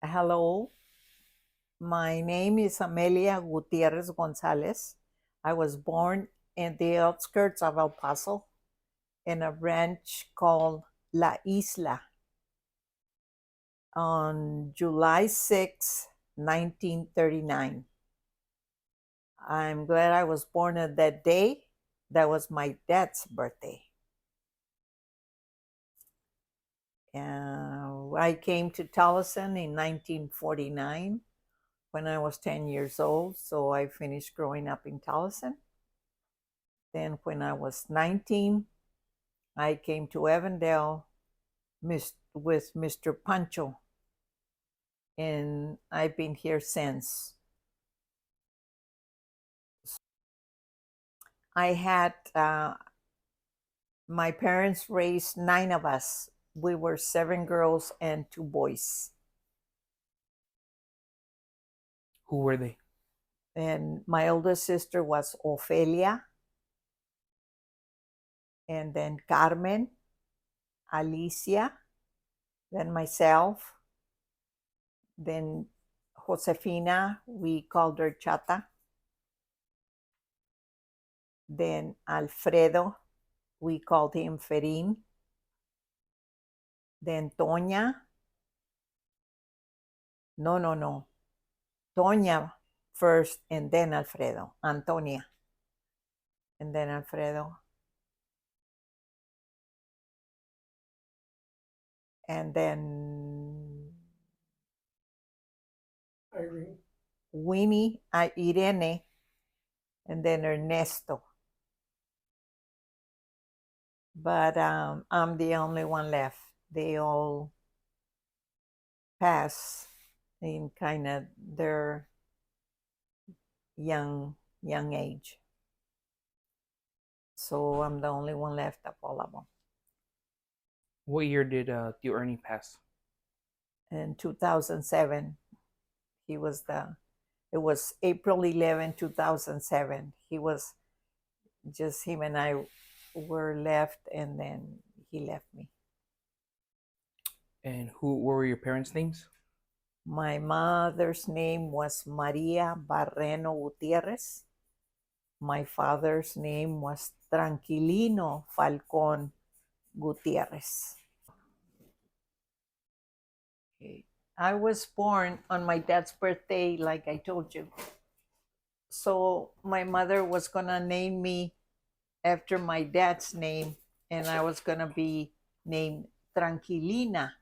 Hello, my name is Amelia Gutierrez Gonzales. I was born in the outskirts of El Paso in a ranch called La Isla on July 6, 1939. I'm glad I was born on that day. That was my dad's birthday. I came to Tolleson in 1949 when I was 10 years old, so I finished growing up in Tolleson. Then, when I was 19, I came to Avondale with Mr. Pancho, and I've been here since. I had my parents raised nine of us. We were seven girls and two boys. Who were they? And my oldest sister was Ofelia, and then Carmen, Alicia, then myself, then Josefina, we called her Chata, then Alfredo, we called him Ferin, then Toña, no, Toña first, and then Alfredo, Antonia, and then Alfredo, and then Irene. Winnie, Irene, and then Ernesto. But I'm the only one left. They all pass in kind of their young age. So I'm the only one left of all of them. What year did you Ernie pass? In 2007, he was the. It was April 11, 2007. He was just him and I were left, and then he left me. And what were your parents' names? My mother's name was Maria Barreno Gutierrez. My father's name was Tranquilino Falcon Gutierrez. Okay. I was born on my dad's birthday, like I told you. So my mother was going to name me after my dad's name, and I was going to be named Tranquilina.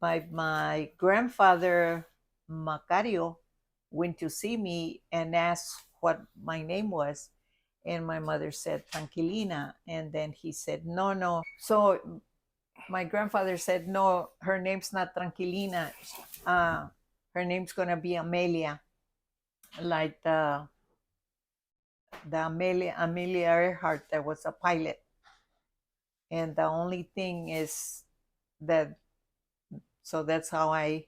My grandfather, Macario, went to see me and asked what my name was. And my mother said Tranquilina. And then he said, no. So my grandfather said, no, her name's not Tranquilina. Her name's going to be Amelia, like the Amelia Earhart that was a pilot. And the only thing is that, so that's why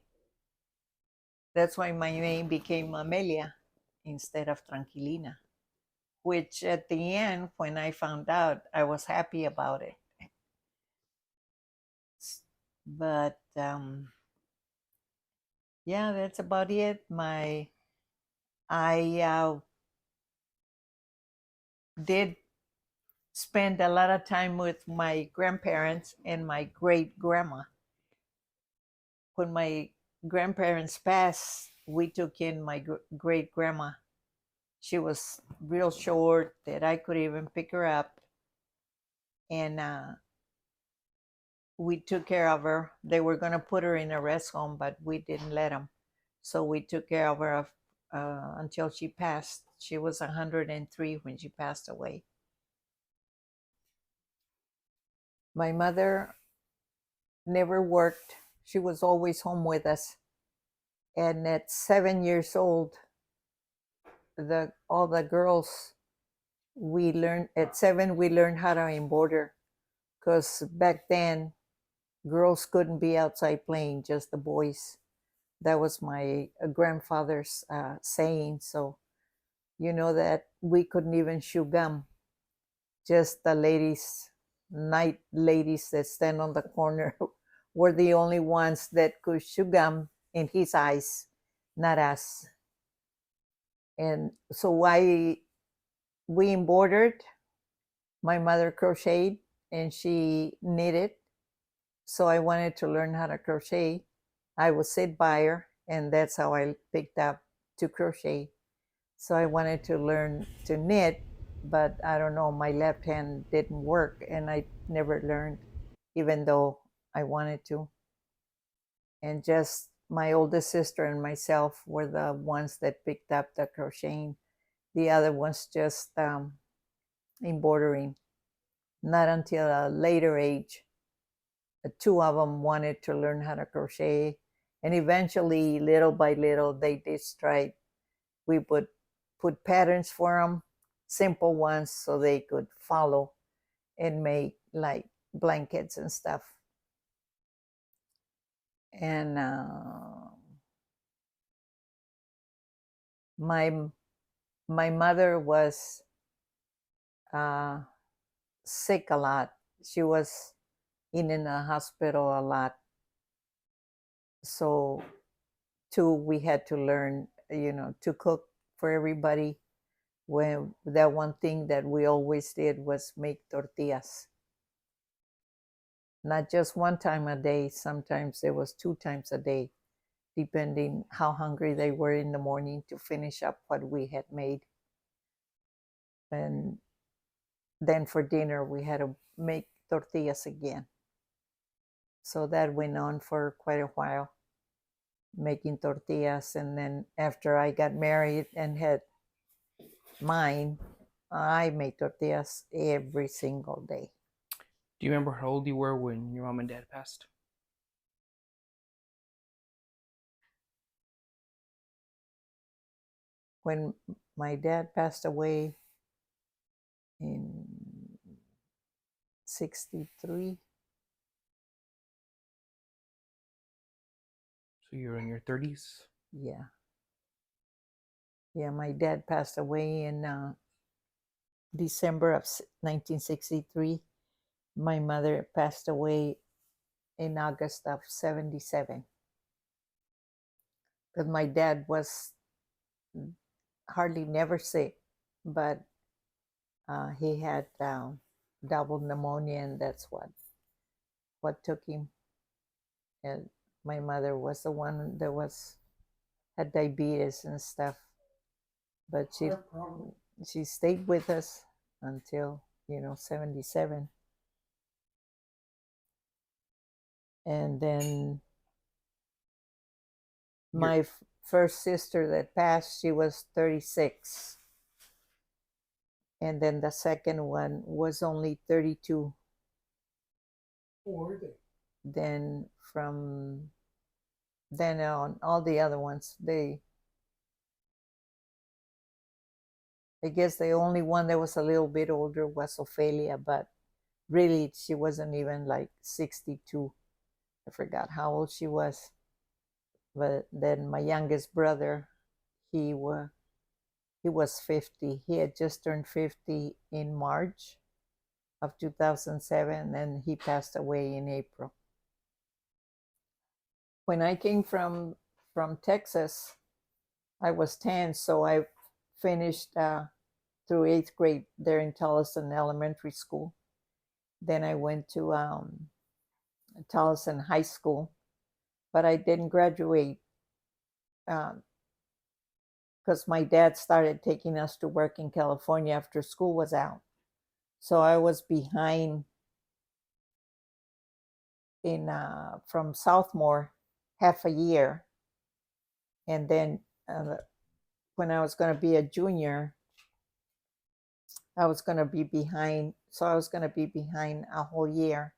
my name became Amelia instead of Tranquilina, which at the end, when I found out, I was happy about it. But yeah, that's about it. I did spend a lot of time with my grandparents and my great grandma. When my grandparents passed, we took in my great grandma. She was real short that I could even pick her up, and we took care of her. They were going to put her in a rest home, but we didn't let them. So we took care of her until she passed. She was 103 when she passed away. My mother never worked. She was always home with us. And at 7 years old, all the girls, we learned at 7, we learned how to embroider, because back then girls couldn't be outside playing, just the boys. That was my grandfather's saying. So you know that we couldn't even chew gum, just the ladies, night ladies that stand on the corner were the only ones that could chew gum in his eyes, not us. And so we embroidered. My mother crocheted and she knitted. So I wanted to learn how to crochet. I would sit by her, and that's how I picked up to crochet. So I wanted to learn to knit, but I don't know, my left hand didn't work and I never learned, even though I wanted to. And just my oldest sister and myself were the ones that picked up the crocheting. The other ones just embroidering. Not until a later age, the two of them wanted to learn how to crochet. And eventually, little by little, they did try. We would put patterns for them, simple ones, so they could follow and make like blankets and stuff. And my my mother was uh, sick a lot. She was in a hospital a lot. So too, we had to learn, to cook for everybody. When that one thing that we always did was make tortillas, not just one time a day. Sometimes it was two times a day, depending how hungry they were in the morning to finish up what we had made. And then for dinner, we had to make tortillas again. So that went on for quite a while, making tortillas. And then after I got married and had mine, I made tortillas every single day. Do you remember how old you were when your mom and dad passed? When my dad passed away in 63, So you're in your 30s? yeah. Yeah, my dad passed away in December of 1963. My mother passed away in August of 77. But my dad was hardly never sick, but he had double pneumonia, and that's what took him. And my mother was the one that was had diabetes and stuff, but she stayed with us until 77. And then You're my first sister that passed, she was 36, and then the second one was only 32. Then from then on, all the other ones, I guess the only one that was a little bit older was Ophelia, but really she wasn't even like 62. I forgot how old she was. But then my youngest brother, he was 50. He had just turned 50 in March of 2007, and he passed away in April. When I came from Texas, I was 10, so I finished through 8th grade there in Tolleson Elementary School. Then I went to Tolleson High School, but I didn't graduate because my dad started taking us to work in California after school was out. So I was behind in from sophomore half a year, and then when I was going to be a junior, I was going to be behind. So I was going to be behind a whole year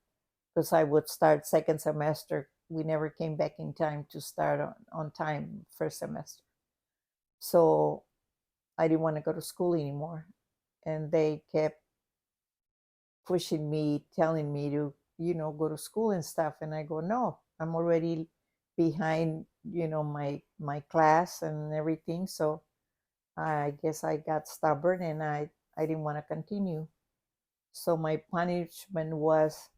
because I would start second semester. We never came back in time to start on time first semester. So I didn't want to go to school anymore. And they kept pushing me, telling me to, go to school and stuff. And I go, no, I'm already behind, my class and everything. So I guess I got stubborn and I didn't want to continue. So my punishment was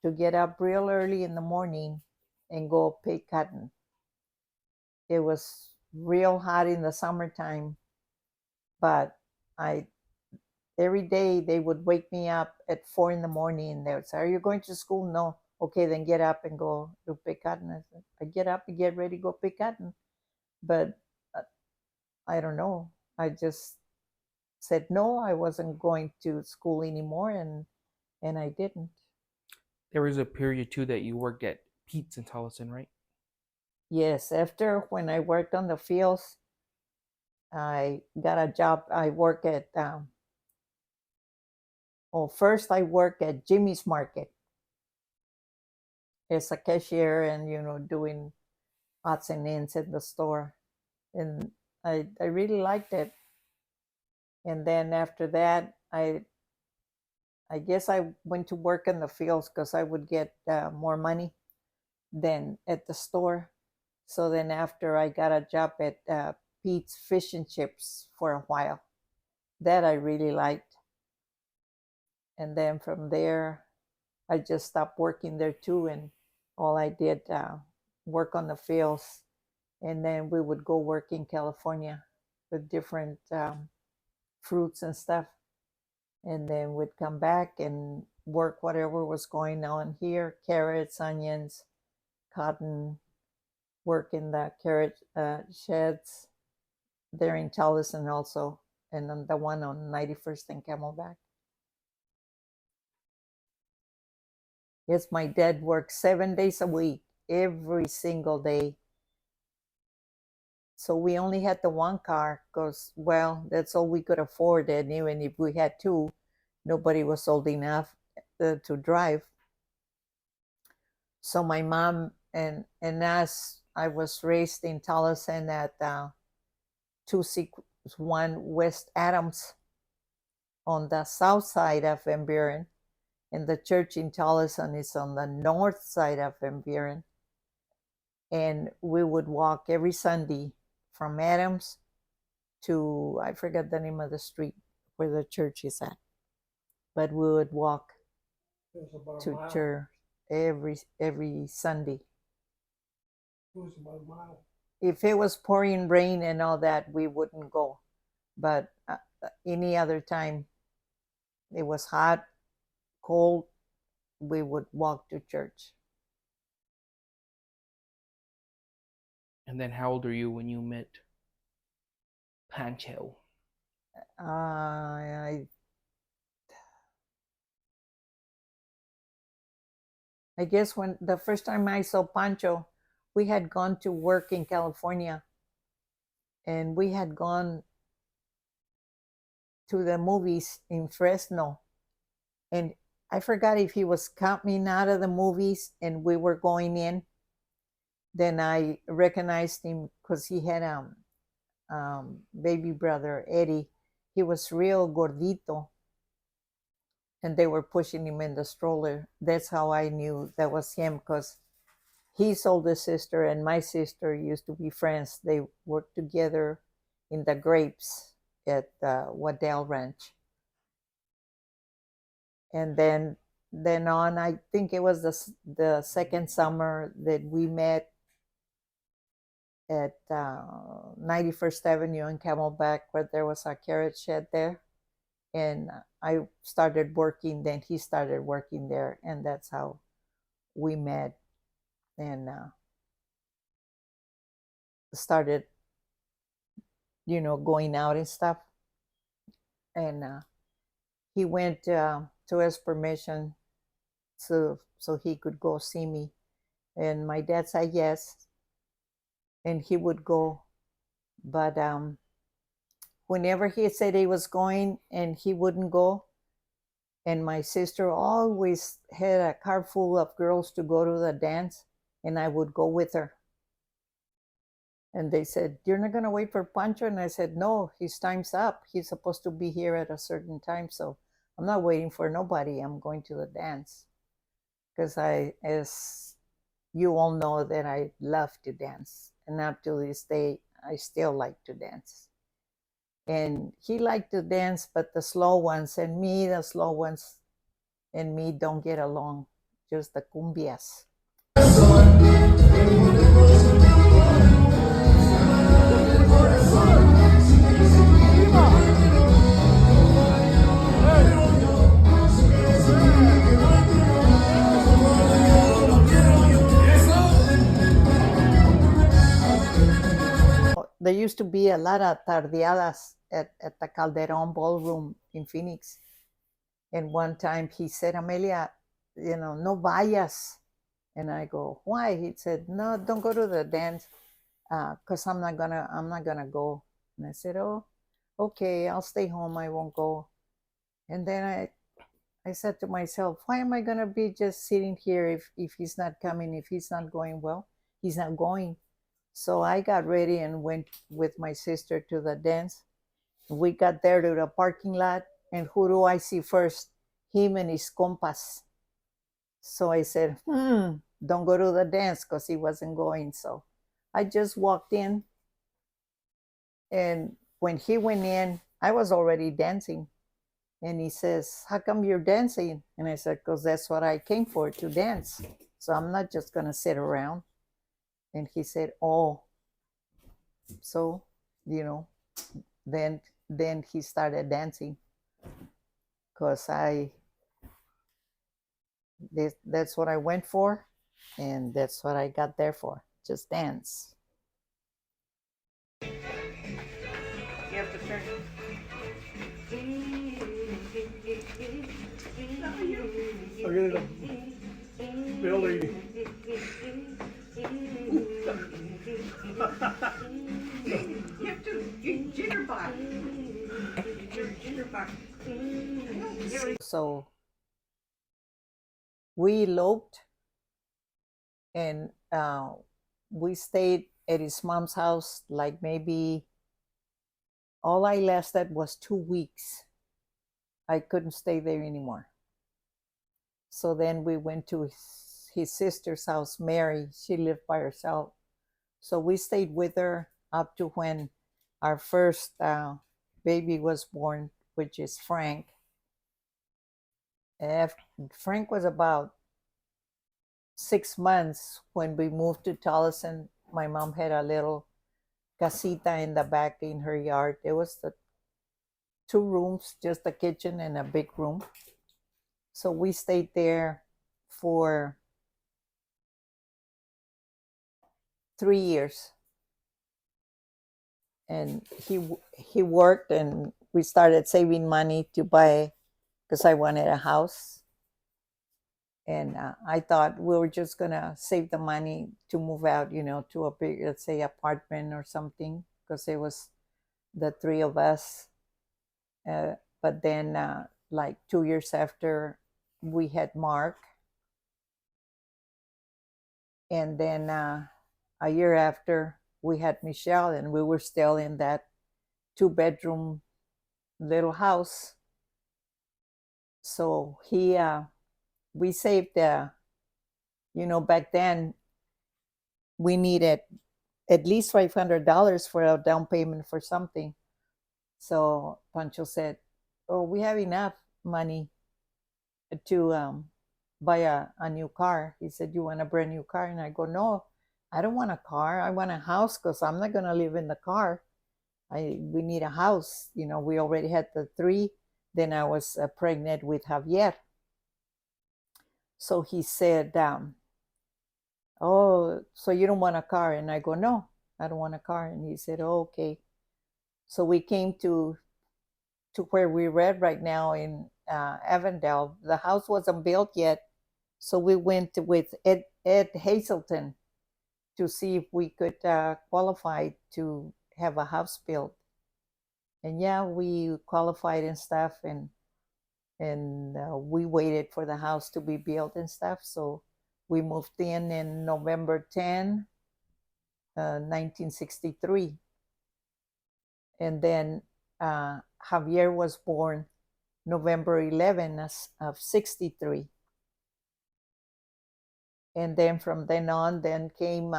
to get up real early in the morning and go pick cotton. It was real hot in the summertime, but I every day they would wake me up at 4 in the morning and they would say, "Are you going to school?" No. Okay, then get up and go to pick cotton. I get up and get ready to go pick cotton. But uh, I don't know. I just said no, I wasn't going to school anymore, and I didn't. There was a period too that you worked at Pete's in Tolleson, right? Yes, after when I worked on the fields, I got a job. I work at well, first I worked at Jimmy's Market as a cashier and doing odds and ends in the store, and I really liked it. And then after that, I guess I went to work in the fields because I would get more money than at the store. So then after I got a job at Pete's Fish and Chips for a while. That I really liked. And then from there, I just stopped working there too. And all I did, work on the fields. And then we would go work in California with different fruits and stuff. And then we'd come back and work whatever was going on here, carrots, onions, cotton, work in the carrot sheds there in Towson also, and then the one on 91st and Camelback. Yes, my dad worked 7 days a week, every single day. So we only had the one car because, well, that's all we could afford. And even if we had two, nobody was old enough to drive. So my mom and us, I was raised in Towson at 261 West Adams on the south side of Van Buren, and the church in Towson is on the north side of Van Buren. And we would walk every Sunday from Adams to, I forget the name of the street where the church is at, but we would walk to church every Sunday. If it was pouring rain and all that, we wouldn't go. But any other time, it was hot, cold, we would walk to church. And then how old are you when you met Pancho? I guess when the first time I saw Pancho, we had gone to work in California, and we had gone to the movies in Fresno. And I forgot if he was coming out of the movies and we were going in. Then I recognized him because he had baby brother, Eddie. He was real gordito, and they were pushing him in the stroller. That's how I knew that was him, because his older sister and my sister used to be friends. They worked together in the grapes at Waddell Ranch. And then on, I think it was the second summer that we met at 91st Avenue in Camelback, where there was a carrot shed there. And I started working, then he started working there, and that's how we met and started, going out and stuff. And he went to ask permission so he could go see me. And my dad said yes, and he would go. But whenever he said he was going and he wouldn't go, and my sister always had a car full of girls to go to the dance, and I would go with her. And they said, "You're not going to wait for Pancho?" And I said, "No, his time's up. He's supposed to be here at a certain time. So I'm not waiting for nobody. I'm going to the dance." Because as you all know, that I love to dance. And up to this day, I still like to dance. And he liked to dance, but the slow ones and me, the slow ones and me don't get along. just the cumbias. There used to be a lot of tardeadas at the Calderon Ballroom in Phoenix. And one time he said, Amelia, no vayas. And I go, why? He said, no, don't go to the dance, because I'm not gonna go. And I said, oh, okay, I'll stay home. I won't go. And then I said to myself, why am I gonna be just sitting here if he's not coming, if he's not going? Well, he's not going. So I got ready and went with my sister to the dance. We got there to the parking lot, and who do I see first? Him and his compas. So I said, don't go to the dance, because he wasn't going. So I just walked in, and when he went in, I was already dancing. And he says, how come you're dancing? And I said, because that's what I came for, to dance. So I'm not just going to sit around. And he said, oh. So, then he started dancing, because that's what I went for, and that's what I got there for, just dance. You have to turn. Again, Billy. You have to jitterbug. So we eloped, and we stayed at his mom's house, like maybe all I lasted was 2 weeks. I couldn't stay there anymore. So then we went to his sister's house, Mary. She lived by herself. So we stayed with her up to when our first baby was born, which is Frank. Frank was about 6 months when we moved to Tolleson. My mom had a little casita in the back in her yard. It was the 2 rooms, just a kitchen and a big room. So we stayed there for 3 years. And he worked, and we started saving money to buy, because I wanted a house. And I thought we were just gonna save the money to move out, to a big, let's say, apartment or something, because it was the three of us. But then, like 2 years after, we had Mark, and then a year after, we had Michelle, and we were still in that 2-bedroom little house. So we saved, back then we needed at least $500 for a down payment for something. So Pancho said, oh, we have enough money to buy a new car. He said, you want a brand new car? And I go, no, I don't want a car. I want a house, because I'm not going to live in the car. We need a house. We already had the 3. Then I was pregnant with Javier. So he said, oh, so you don't want a car? And I go, no, I don't want a car. And he said, oh, okay. So we came to where we're at right now in Avondale. The house wasn't built yet. So we went with Ed Hazelton to see if we could qualify to have a house built. And yeah, we qualified and stuff, and we waited for the house to be built and stuff. So we moved in November 10, 1963. And then Javier was born November 11 of 63. And then from then on, then came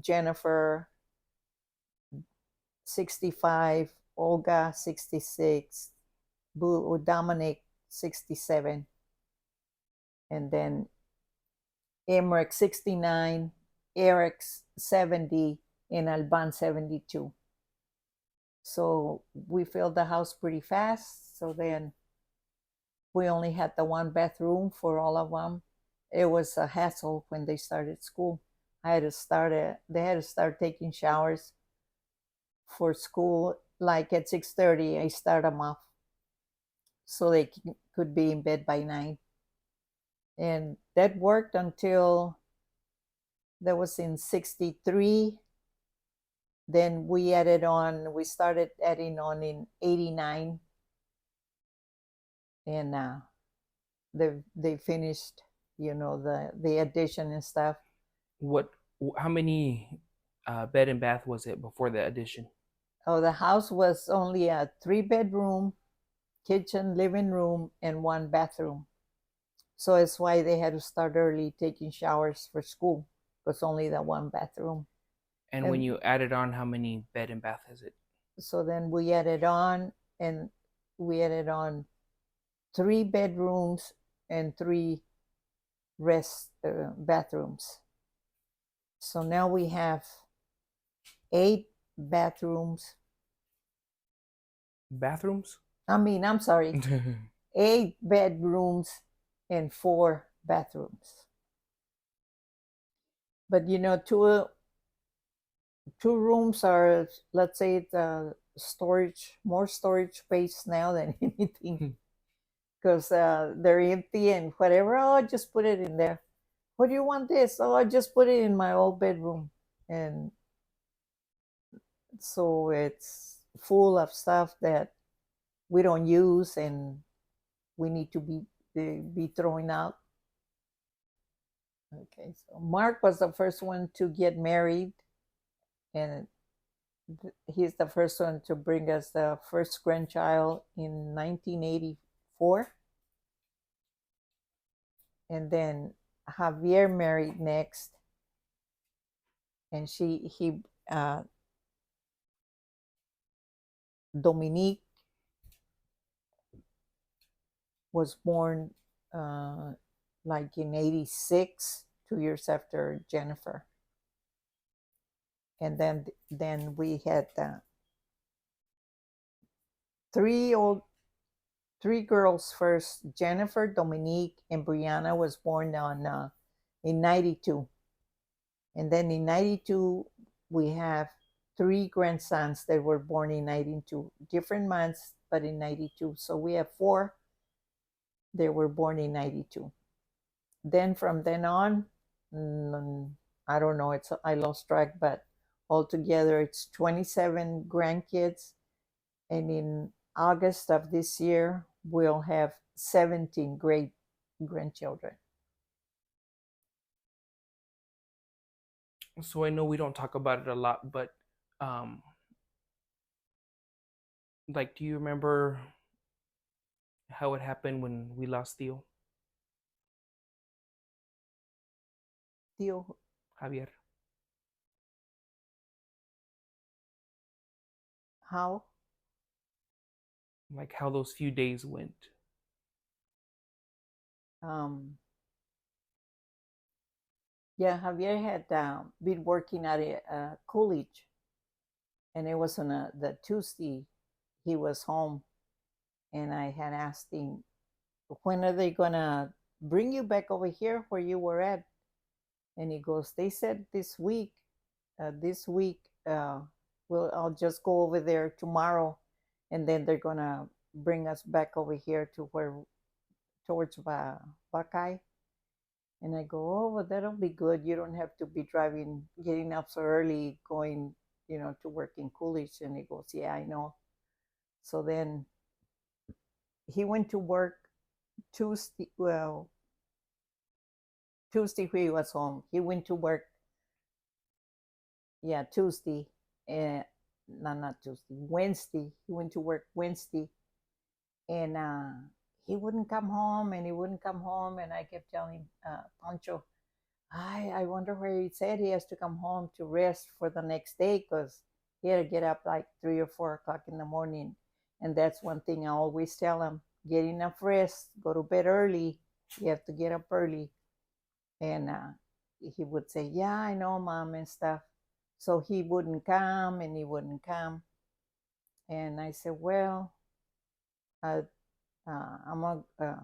Jennifer, 65, Olga, 66, Dominic, 67. And then Emmerich 69, Eric's 70, and Alban 72. So we filled the house pretty fast. So then we only had the one bathroom for all of them. It was a hassle when they started school. They had to start taking showers for school like at 6:30. I start them off so they could be in bed by 9. And that worked until that was in 63. Then we started adding on in 89. And they finished, the addition and stuff. What? How many bed and bath was it before the addition? Oh, the house was only a 3-bedroom, kitchen, living room, and 1 bathroom. So it's why they had to start early taking showers for school, because only the 1 bathroom. And when you added on, how many bed and bath is it? So then we added on, and we added on 3 bedrooms and 3 bathrooms. So now we have 8 bathrooms. Bathrooms? I'm sorry, 8 bedrooms and 4 bathrooms. But two rooms are, let's say, the more storage space now than anything, because they're empty and whatever. Oh, just put it in there. What do you want this? Oh, I just put it in my old bedroom. And so it's full of stuff that we don't use and we need to be throwing out. Okay, so Mark was the first one to get married, and he's the first one to bring us the first grandchild in 1984. And then Javier married next, and Dominique was born like in 86, 2 years after Jennifer. And then we had three girls first. Jennifer, Dominique, and Brianna was born in 92. And then in 92, we have 3 grandsons that were born in 92, different months, but in 92. So we have 4 that were born in 92. Then from then on, I don't know, I lost track, but altogether it's 27 grandkids. And in August of this year, we'll have 17 great grandchildren. So I know we don't talk about it a lot, but um, like, do you remember how it happened when we lost Theo? Theo, Javier. how? Like how those few days went. Yeah, Javier had been working at a Coolidge, and it was on the Tuesday he was home, and I had asked him, when are they gonna bring you back over here where you were at? And he goes, they said this week. I'll just go over there tomorrow, and then they're gonna bring us back over here to towards Buckeye. And I go, oh, well, that'll be good. You don't have to be getting up so early, going, to work in Coolidge. And he goes, yeah, I know. So then he went to work Tuesday. Well, Tuesday he was home. He went to work, yeah, Tuesday. No, not Tuesday, Wednesday. He went to work Wednesday. And he wouldn't come home, and he wouldn't come home. And I kept telling Pancho, I wonder where he said he has to come home to rest for the next day, because he had to get up like 3 or 4 o'clock in the morning. And that's one thing I always tell him: get enough rest, go to bed early. You have to get up early. And he would say, yeah, I know, Mom, and stuff. So he wouldn't come and he wouldn't come. And I said, well, I, I'm going to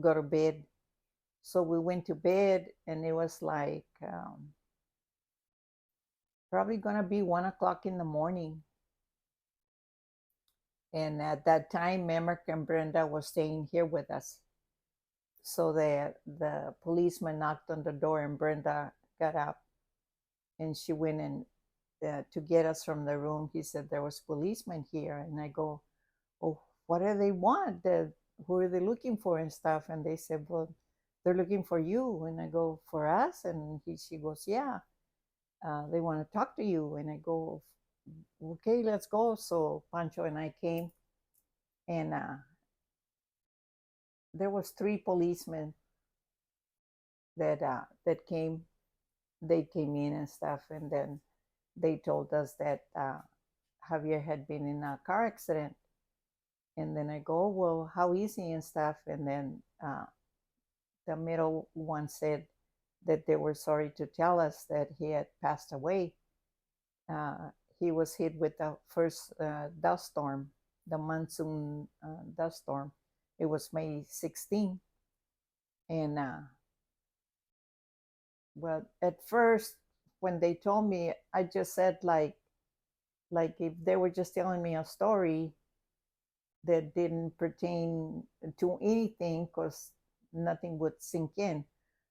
go to bed. So we went to bed, and it was like probably going to be 1 o'clock in the morning. And at that time, Memek and Brenda was staying here with us. So the policeman knocked on the door, and Brenda got up, and she went in to get us from the room. He said there was policemen here, and I go, oh, what do they want? Who are they looking for and stuff? And they said, well, they're looking for you. And I go, for us? And she goes, yeah, they want to talk to you. And I go, okay, let's go. So Pancho and I came, and there was 3 policemen that came. They came in and stuff, and then they told us that Javier had been in a car accident. And then I go, well, how easy and stuff. And then the middle one said that they were sorry to tell us that he had passed away. He was hit with the first dust storm, the monsoon dust storm. It was May 16. And well, at first, when they told me, I just said like if they were just telling me a story that didn't pertain to anything, because nothing would sink in.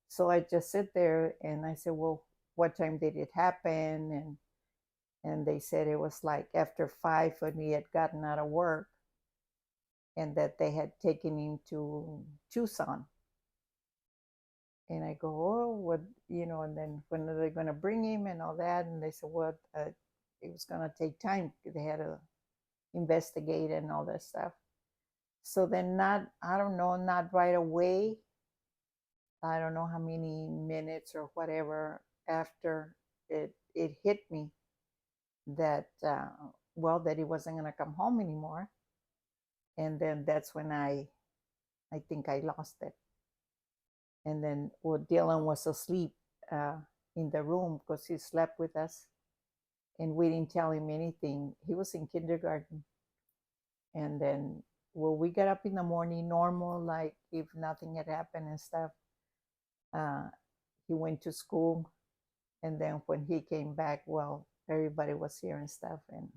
So I just sit there and I said, well, what time did it happen? And they said it was like after 5 when he had gotten out of work, and that they had taken him to Tucson. And I go, oh, what, and then when are they going to bring him and all that? And they said, well, it was going to take time. They had to investigate and all that stuff. So then I don't know, not right away. I don't know how many minutes or whatever after it hit me that, that he wasn't going to come home anymore. And then that's when I think I lost it. And then Dillan was asleep in the room because he slept with us, and we didn't tell him anything. He was in kindergarten. And then, we got up in the morning normal, like if nothing had happened and stuff. He went to school, and then when he came back, everybody was here and stuff, and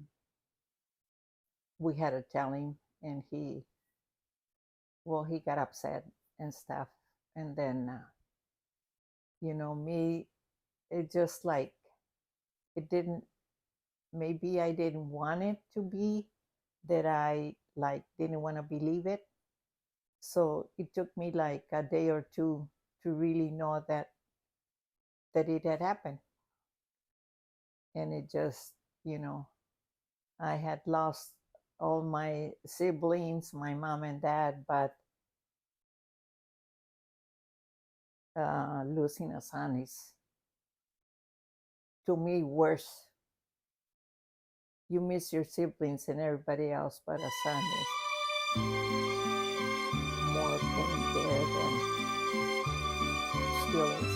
we had to tell him, and he got upset and stuff. And then, me, it just like, it didn't, maybe I didn't want it to be that I like didn't want to believe it. So it took me like a day or two to really know that it had happened. And it just, I had lost all my siblings, my mom and dad, but losing a son is, to me, worse. You miss your siblings and everybody else, but a son is more pain there than still is.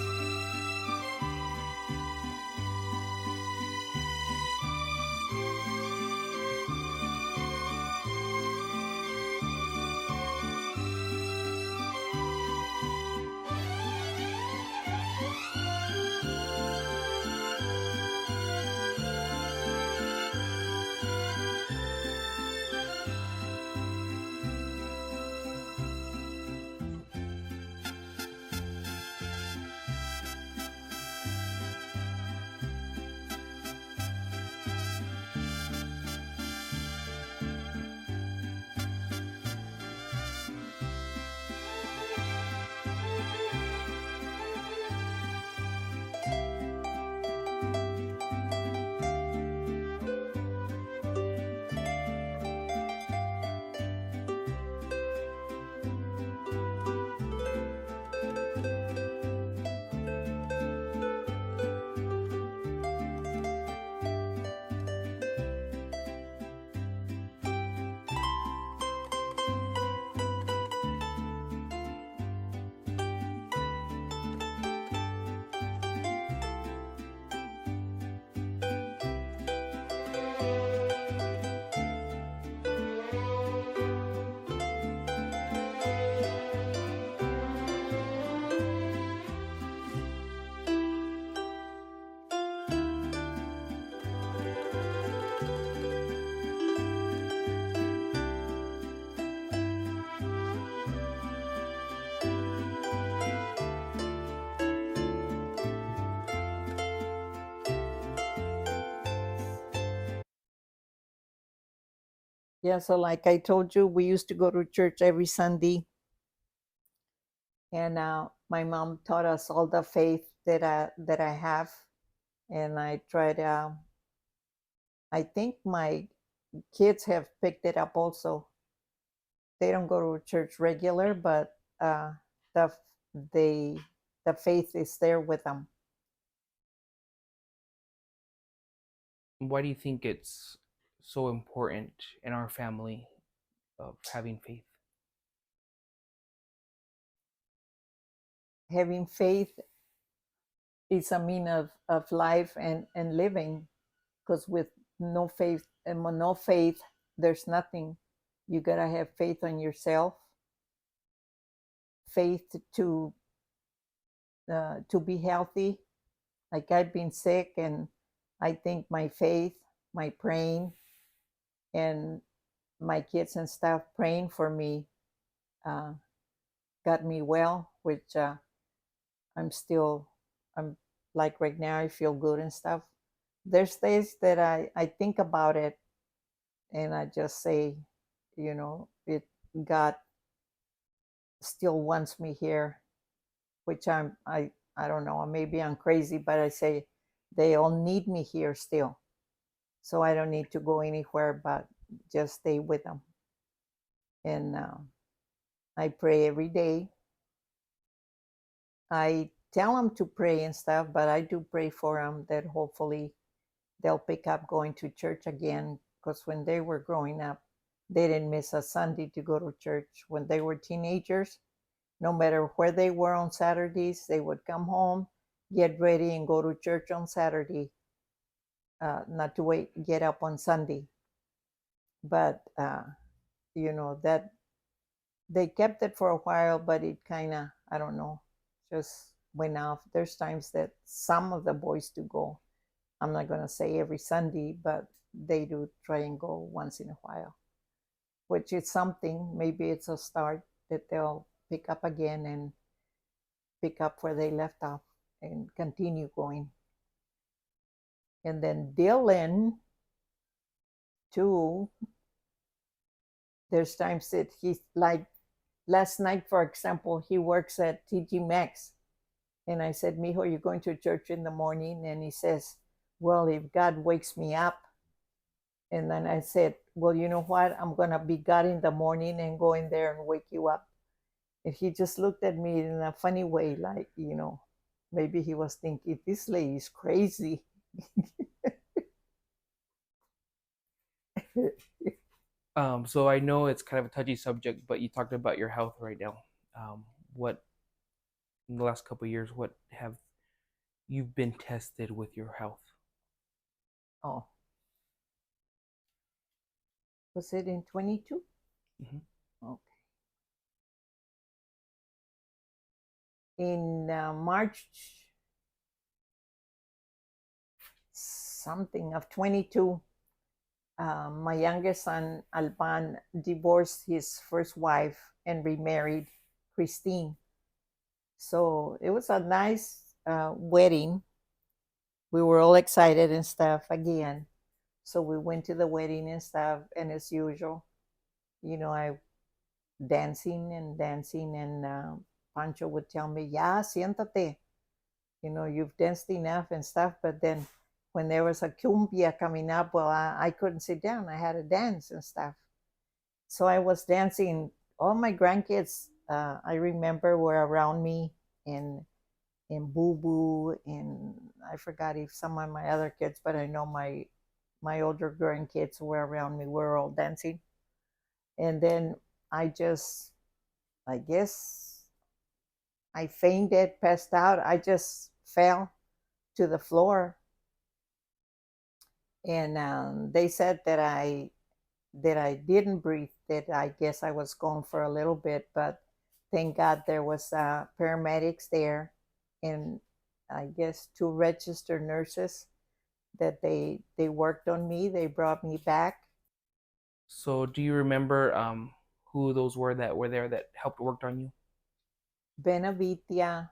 Yeah, so like I told you, we used to go to church every Sunday, and my mom taught us all the faith that I have, and I tried. I think my kids have picked it up also. They don't go to church regular, but the they the faith is there with them. Why do you think it's so important in our family of having faith? Having faith is a mean of life and living, because with no faith and no faith, there's nothing. You gotta have faith on yourself, faith to be healthy. Like I've been sick, and I think my faith, my praying, and my kids and stuff praying for me uh, got me well, which I'm still, I'm like right now, I feel good and stuff. There's days that I think about it and I just say, God still wants me here, which I don't know, maybe I'm crazy, but I say they all need me here still. So I don't need to go anywhere but just stay with them. And I pray every day. I tell them to pray and stuff, but I do pray for them that hopefully they'll pick up going to church again. Because when they were growing up, they didn't miss a Sunday to go to church. When they were teenagers, no matter where they were on Saturdays, they would come home, get ready, and go to church on Saturday, not to get up on Sunday. But, that they kept it for a while, but it kind of, I don't know, just went off. There's times that some of the boys do go. I'm not going to say every Sunday, but they do try and go once in a while, which is something. Maybe it's a start that they'll pick up again and pick up where they left off and continue going. And then Dillan, too, there's times that he's like last night, for example, he works at TG Maxx. And I said, Mijo, you're going to church in the morning? And he says, well, if God wakes me up. And then I said, well, you know what? I'm going to be God in the morning and go in there and wake you up. And he just looked at me in a funny way, like, maybe he was thinking, this lady's crazy. So I know it's kind of a touchy subject, but you talked about your health right now. What in the last couple of years, what have you been tested with your health? Oh, was it in 22? Mm-hmm. Okay. In March something of 22, my youngest son, Alban, divorced his first wife and remarried Christine. So it was a nice wedding. We were all excited and stuff again. So we went to the wedding and stuff. And as usual, I dancing. And Pancho would tell me, yeah, siéntate. You've danced enough and stuff. But then when there was a cumbia coming up, well, I couldn't sit down. I had to dance and stuff. So I was dancing. All my grandkids, I remember, were around me, and Boo Boo, and I forgot if some of my other kids, but I know my older grandkids were around me. We were all dancing, and then I guess, I fainted, passed out. I just fell to the floor, and they said that I didn't breathe. That I guess I was gone for a little bit, but thank God there was paramedics there, and I guess two registered nurses that they worked on me. They brought me back. So do you remember who those were that were there that helped worked on you? Benavitia,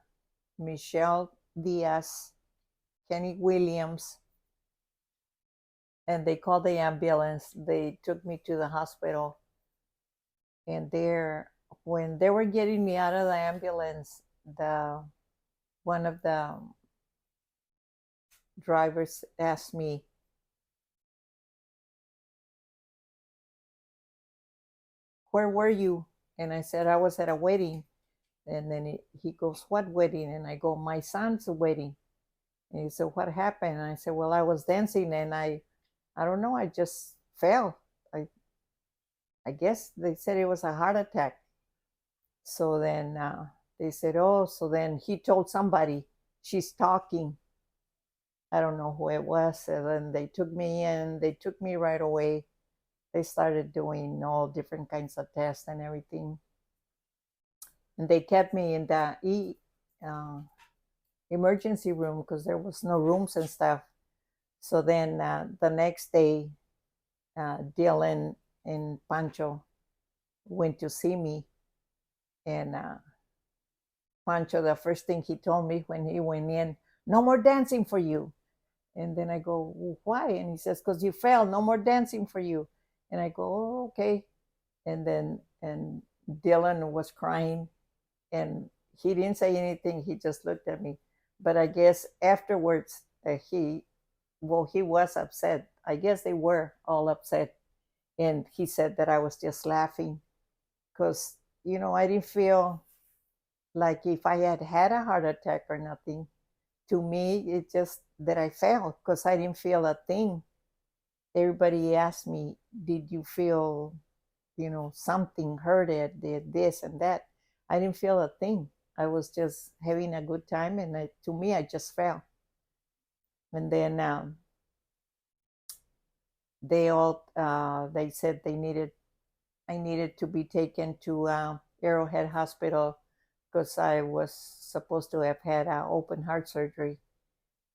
Michelle Diaz, Kenny Williams, and they called the ambulance. They took me to the hospital, and there, when they were getting me out of the ambulance, the one of the drivers asked me, "Where were you?" And I said, "I was at a wedding." And then he goes, "What wedding?" And I go, "My son's wedding." And he said, "What happened?" And I said, "Well, I was dancing and I don't know, I just fell. I guess they said it was a heart attack." So then they said, "Oh," so then he told somebody, "She's talking." I don't know who it was. And then they took me in, they took me right away. They started doing all different kinds of tests and everything. And they kept me in the uh, emergency room because there was no rooms and stuff. So then the next day, Dylan and Pancho went to see me. And Pancho, the first thing he told me when he went in, "No more dancing for you." And then I go, "Well, why?" And he says, "Because you fell, no more dancing for you." And I go, "Oh, okay." And then, and Dylan was crying, and he didn't say anything. He just looked at me. But I guess afterwards, he was upset. I guess they were all upset. And he said that I was just laughing because, I didn't feel like if I had had a heart attack or nothing. To me, it's just that I felt because I didn't feel a thing. Everybody asked me, "Did you feel, something hurted, did this and that?" I didn't feel a thing. I was just having a good time, and to me, I just fell. And then they said I needed to be taken to Arrowhead Hospital because I was supposed to have had open heart surgery.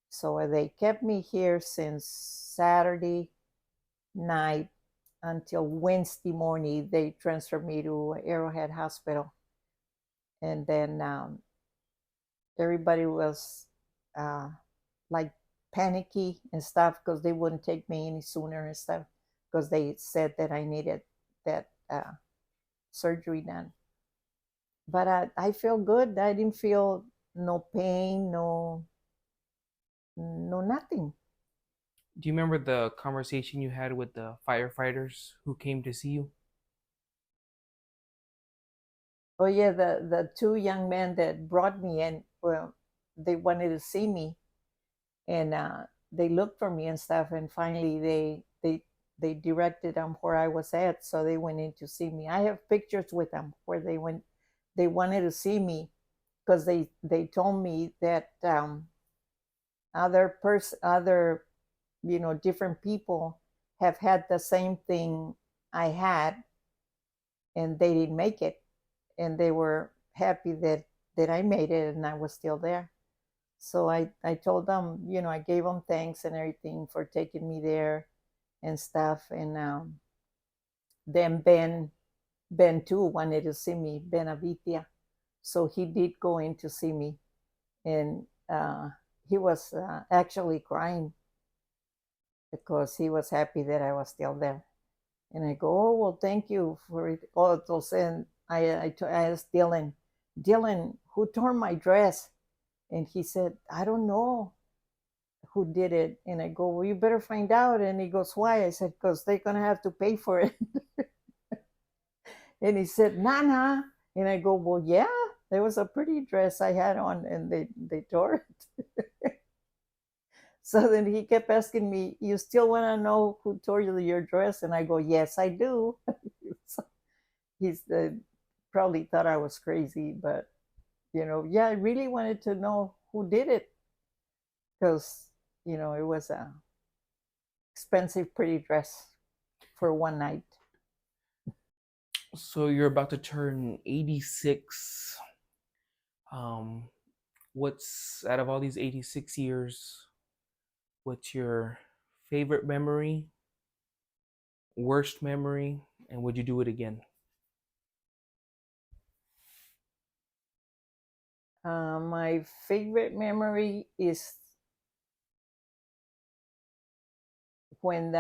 So they kept me here since Saturday night until Wednesday morning. They transferred me to Arrowhead Hospital. And then everybody was uh, like panicky and stuff because they wouldn't take me any sooner and stuff because they said that I needed that surgery done. But I feel good. I didn't feel no pain, no nothing. Do you remember the conversation you had with the firefighters who came to see you? Oh yeah, the two young men that brought me in, well, they wanted to see me, and they looked for me and stuff, and finally they directed them where I was at, so they went in to see me. I have pictures with them where they went. They wanted to see me because they told me that other different people have had the same thing I had, and they didn't make it, and they were happy that I made it and I was still there. So I told them, I gave them thanks and everything for taking me there and stuff. And then Ben too wanted to see me, Ben Avitia. So he did go in to see me, and he was actually crying because he was happy that I was still there. And I go, "Oh, well, thank you for it." Oh, and I asked Dylan, "Dylan, who tore my dress?" And he said, "I don't know who did it." And I go, "Well, you better find out." And he goes, "Why?" I said, "Because they're going to have to pay for it." And he said, "Nana." And I go, "Well, yeah, there was a pretty dress I had on and they tore it." So then he kept asking me, "You still want to know who tore your dress?" And I go, "Yes, I do." So he's probably thought I was crazy, but yeah, I really wanted to know who did it because it was a expensive, pretty dress for one night. So you're about to turn 86. Um, what's out of all these 86 years, what's your favorite memory, worst memory, and would you do it again? My favorite memory is when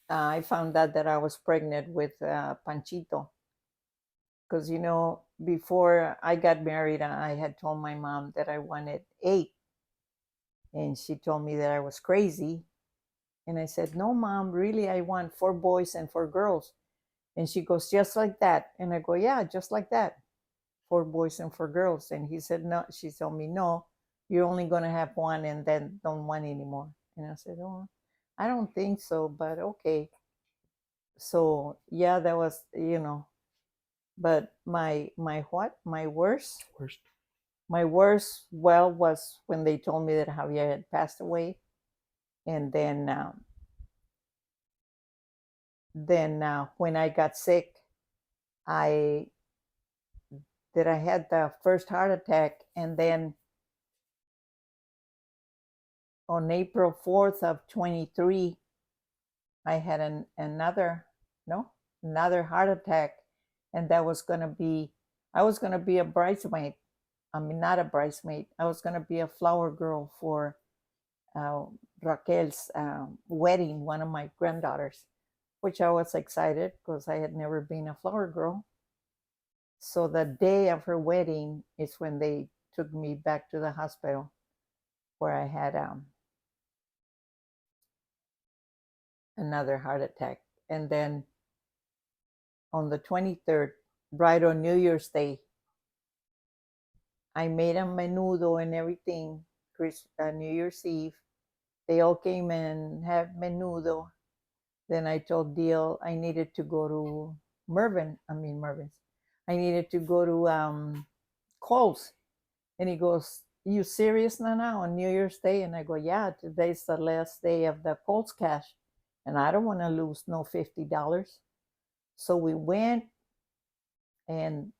I found out that I was pregnant with Panchito. Because, before I got married, I had told my mom that I wanted 8. And she told me that I was crazy. And I said, no, Mom, really, I want 4 boys and 4 girls. And she goes, just like that. And I go, yeah, just like that. 4 boys and 4 girls. And he said, no. She told me, no, you're only going to have 1 and then don't want anymore. And I said, oh, I don't think so, but okay. So yeah, that was, but my what? Worst. My worst, well, was when they told me that Javier had passed away. And then when I got sick, I I had the first heart attack, and then on April 4th of 23, I had another heart attack, and that was going to be, I was going to be a bridesmaid. I mean, not a bridesmaid. I was going to be a flower girl for uh, Raquel's wedding, one of my granddaughters, which I was excited because I had never been a flower girl. So the day of her wedding is when they took me back to the hospital where I had another heart attack. And then on the 23rd, right on New Year's Day, I made a menudo and everything, New Year's Eve. They all came and had menudo. Then I told Deal I needed to go to Mervin's. I needed to go to Coles. And he goes, you serious, Nana, on New Year's Day? And I go, yeah, today's the last day of the Coles cash. And I don't want to lose no $50. So we went, and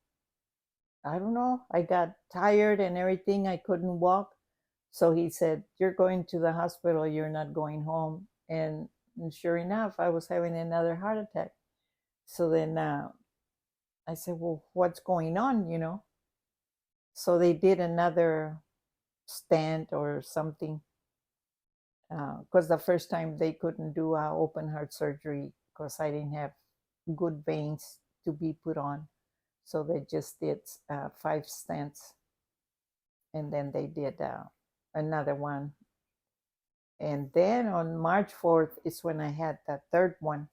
I don't know, I got tired and everything. I couldn't walk. So he said, you're going to the hospital, you're not going home. And sure enough, I was having another heart attack. So then I said, well, what's going on? So they did another stent or something, because the first time they couldn't do open heart surgery because I didn't have good veins to be put on. So they just did 5 stents, and then they did another one. And then on March 4th is when I had the third one.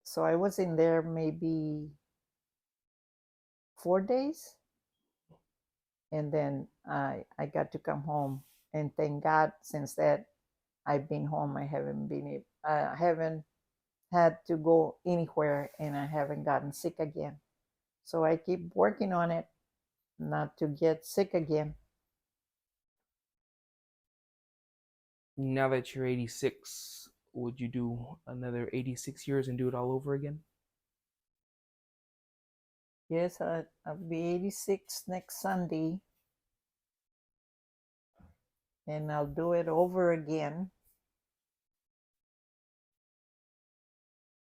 So I was in there maybe 4 days. And then I got to come home. And thank God, since that I've been home, I haven't had to go anywhere, and I haven't gotten sick again. So I keep working on it not to get sick again. Now that you're 86, would you do another 86 years and do it all over again? Yes, I'll be 86 next Sunday, and I'll do it over again.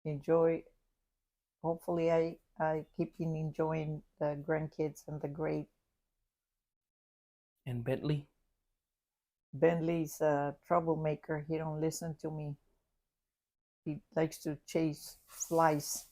Enjoy. Hopefully, I keep enjoying the grandkids and the great. And Bentley? Bentley's a troublemaker. He don't listen to me. He likes to chase flies.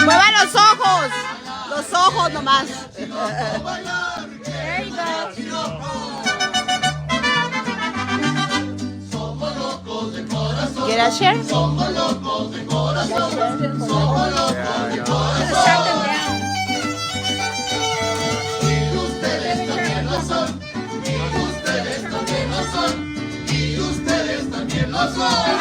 Mueva los ojos nomás. There you go. Get a share? Somos locos de corazón. Somos locos de corazón. Y ustedes también lo son. Y ustedes también lo son. Y ustedes también lo son.